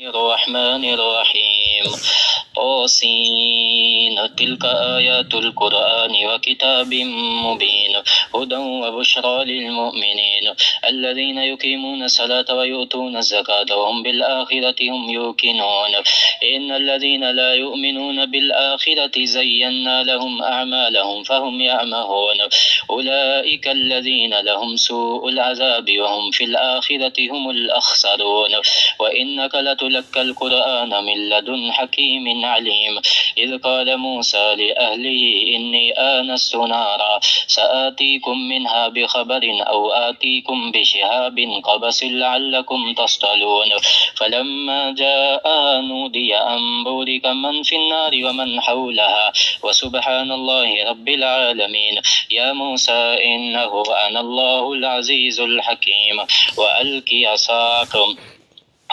الرحمن الرحيم طاسين تلك آيات القرآن وكتاب مبين هدى وبشرى للمؤمنين الذين يقيمون الصلاة ويؤتون الزكاة وهم بالآخرة هم يوقنون إن الذين لا يؤمنون بالآخرة زينا لهم أعمالهم فهم يعمهون أولئك الذين لهم سوء العذاب وهم في الآخرة هم الأخسرون وإنك لتلقى القرآن من لدن حكيم عليم إذ قال موسى لأهله إني آنست نارا سآتيكم منها بخبر أو آتيكم بشهاب قبس لعلكم تصطلون فلما جاء نودي أن بورك من في النار ومن حولها وسبحان الله رب العالمين يا موسى إنه أنا الله العزيز الحكيم وألق عصاكم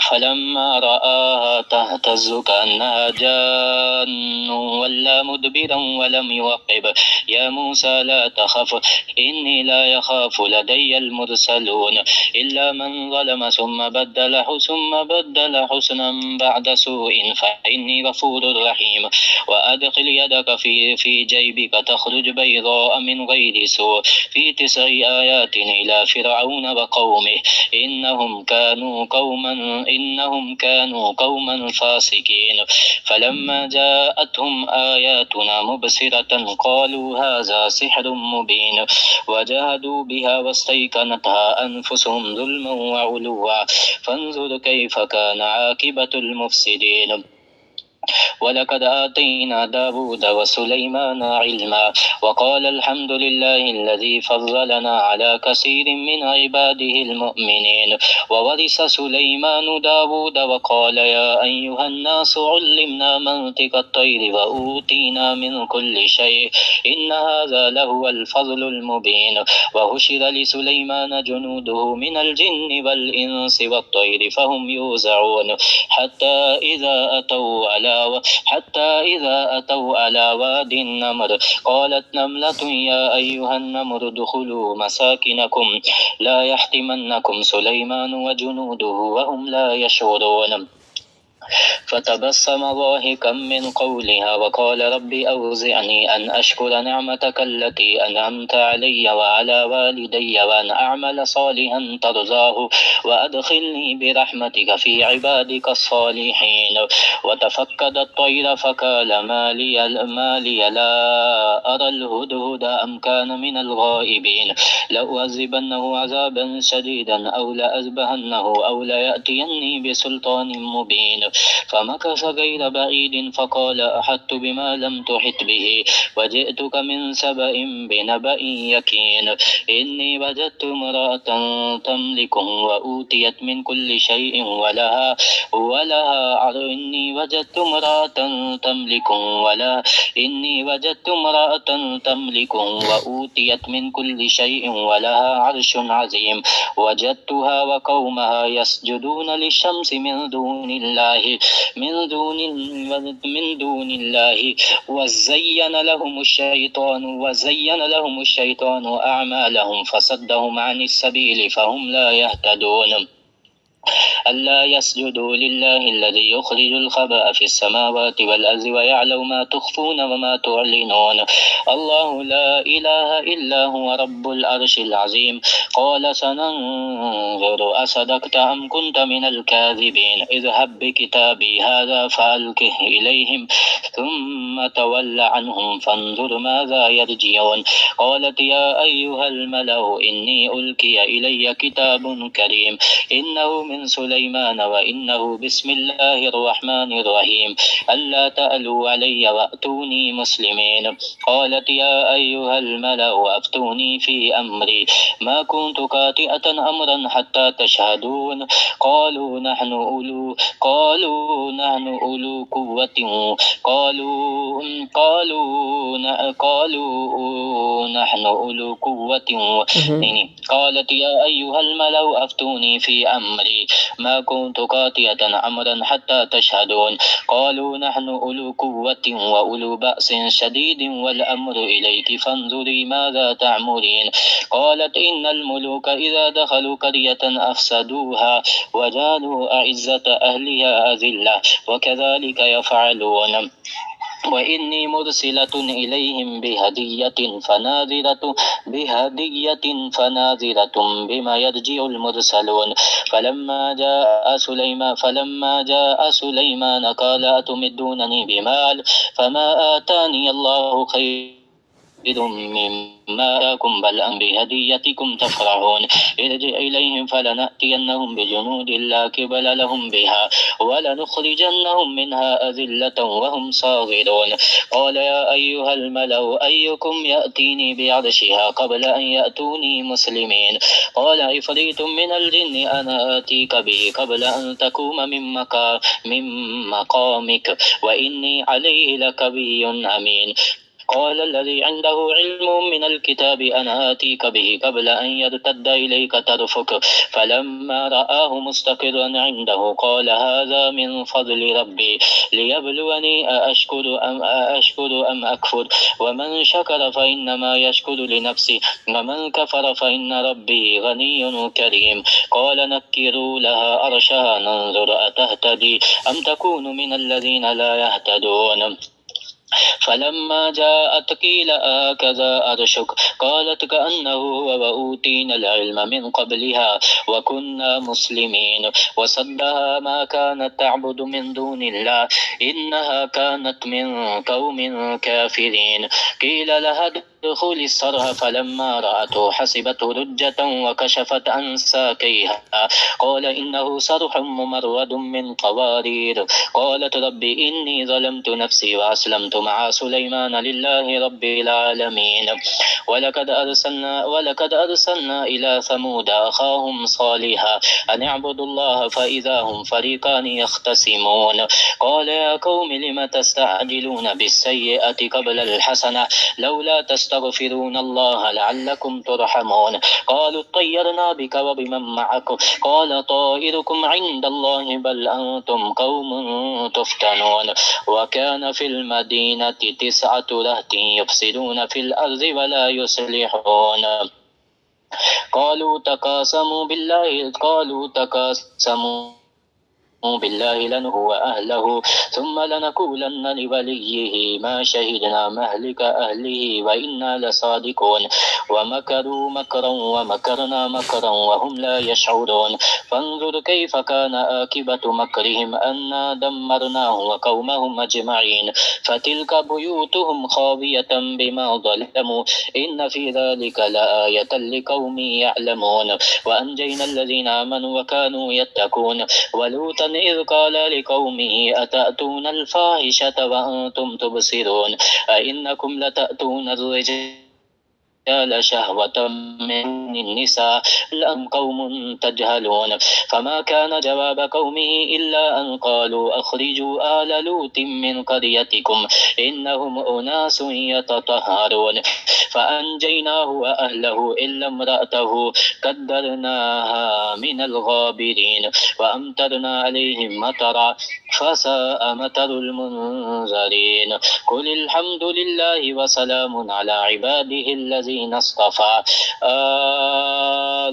فلما رآها تهتز كأنها جان ولا مدبرا ولم يعقب يا موسى لا تخف إني لا يخاف لدي المرسلون إلا من ظلم ثم بدل حسنا بعد سوء فإني غفور رحيم وأدخل يدك في جيبك تخرج بيضاء من غير سوء في 9 آيات إلى فرعون وقومه إنهم كانوا قوما فاسقين فلما جاءتهم آياتنا مبصرة قالوا هذا سحر مبين وجاهدوا بها واستيقنتها أنفسهم ظلما وعلوا فانظر كيف كان عاقبة المفسدين ولقد آتينا داود وسليمان علما وقال الحمد لله الذي فضلنا على كثير من عباده المؤمنين وورث سليمان داود وقال يا أيها الناس علمنا منطق الطير وأوتينا من كل شيء إن هذا لهو الفضل المبين وهشر لسليمان جنوده من الجن والإنس والطير فهم يوزعون حتى إذا أتوا على واد النمر قالت نملة يا أيها النمر ادخلوا مساكنكم لا يحطمنكم سليمان وجنوده وهم لا يشعرون فتبسم ضاحكا من قولها وقال رب أوزعني أن أشكر نعمتك التي أنعمت علي وعلى والدي وأن أعمل صالحا ترضاه وأدخلني برحمتك في عبادك الصالحين وتفقد الطير فقال ما لي لا أرى الهدهد أم كان من الغائبين لأعذبنه عذابا شديدا أو لأذبحنه أو ليأتيني بسلطان مبين فمكث غير بعيد فقال أحطت بما لم تحط به وجئتك من سبأ بنبأ يقين إني وجدت امرأة تملكهم وأوتيت من كل شيء ولها إني وجدت امرأة تملكهم وأوتيت من كل شيء ولها عرش عظيم وجدتها وقومها يسجدون للشمس من دون الله وزين لهم الشيطان أعمالهم فصدهم عن السبيل فهم لا يهتدون ألا يسجدوا لله الذي يخرج الخبأ في السماوات والأرض ويعلم ما تخفون وما تعلنون الله لا إله إلا هو رب العرش العظيم قال سننظر أصدقت أم كنت من الكاذبين اذهب بكتابي هذا فألقه إليهم ثم تول عنهم فانظر ماذا يرجعون قالت يا أيها الملأ إني ألقي إلي كتاب كريم إنه من سليمان وإنه بسم الله الرحمن الرحيم ألا تألوا علي وأتوني مسلمين قالت يا أيها الملأ أفتوني في أمري ما كنت كاتئة أمرا حتى تشهدون قالوا نحن أولو قوة قالت يا أيها الملأ أفتوني في أمري ما كنت قاطعة أمرا حتى تشهدون. قالوا نحن أولو قوة وأولو بأس شديد والأمر إليك فانظري ماذا تعمرين. قالت إن الملوك إذا دخلوا قرية أفسدوها وجعلوا أعزة أهلها أذلة وكذلك يفعلون. وإني مرسلة إليهم بهدية فناظرة بما يرجع المرسلون. فلما جاء سليمان قال أتمدونني بمال فما آتاني الله خير مما آتاكم بل أن بهديتكم تفرحون. ارجع إليهم فلنأتينهم بجنود لا قبل لهم بها ولنخرجنهم منها أذلة وهم صاغرون. قال يا أيها الملأ أيكم يأتيني بعرشها قبل أن يأتوني مسلمين. قال عفريت من الجن أنا آتيك به قبل أن تقوم من مقامك وإني عليه لقوي أمين. قال الذي عنده علم من الكتاب أنا آتيك به قبل أن يرتد إليك طرفك فلما رآه مستقرا عنده قال هذا من فضل ربي ليبلوني أأشكر أم أكفر ومن شكر فإنما يشكر لنفسه ومن كفر فإن ربي غني كريم. قال نكروا لها عرشها ننظر أتهتدي أم تكون من الذين لا يهتدون. فلما جاءت قيل هكذا عرشك قالت كأنه هو وأوتينا العلم من قبلها وكنا مسلمين. وصدها ما كانت تعبد من دون الله إنها كانت من قوم كافرين. قيل لها ادخل الصرح فلما رأته حسبته لجة وكشفت عن ساقيها قال إنه صرح ممرد من قوارير. قالت رب إني ظلمت نفسي وأسلمت مع سليمان لله رب العالمين. ولقد أرسلنا إلى ثمود أخاهم صالحا أن اعبدوا الله فإذا هم فريقان يختصمون. قال يا قوم لم تستعجلون بالسيئة قبل الحسنة لولا تستغفرون الله لعلكم ترحمون. قالوا اطيرنا بك وبمن معك قال طائركم عند الله بل أنتم قوم تفتنون. وكان في المدينة 9 رهط يفسدون في الأرض ولا يصلحون. قالوا تقاسموا بالله لنهو أهله ثم لنقولن لوليه ما شهدنا مهلك أهله وإنا لصادقون. ومكروا مكرا ومكرنا مكرا وهم لا يشعرون. فانظر كيف كان عاقبة مكرهم أنا دمرناهم وقومهم أجمعين. فتلك بيوتهم خاوية بما ظلموا إن في ذلك لآية لقوم يعلمون. وأنجينا الذين آمنوا وكانوا يتقون. ولوطا إذ قال لقومه أتأتون الفاحشة وأنتم تبصرون أئنكم لتأتون الرجال شهوة من النساء لأم قوم تجهلون. فما كان جواب قومه إلا أن قالوا أخرجوا آل لوط من قريتكم إنهم أناس يتطهرون. فأنجيناه وأهله إلا امرأته قدرناها من الغابرين وأمطرنا عليهم مطرا فساء مطر المنذرين. قل الحمد لله وسلام على عباده الذين اصطفى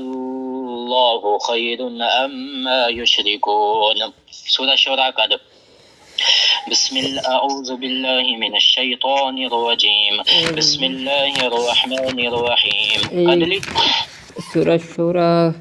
الله خير أما يشركون. سورة الشورى قد أعوذ بالله من الشيطان الرجيم. بسم الله الرحمن الرحيم. سورة الشورى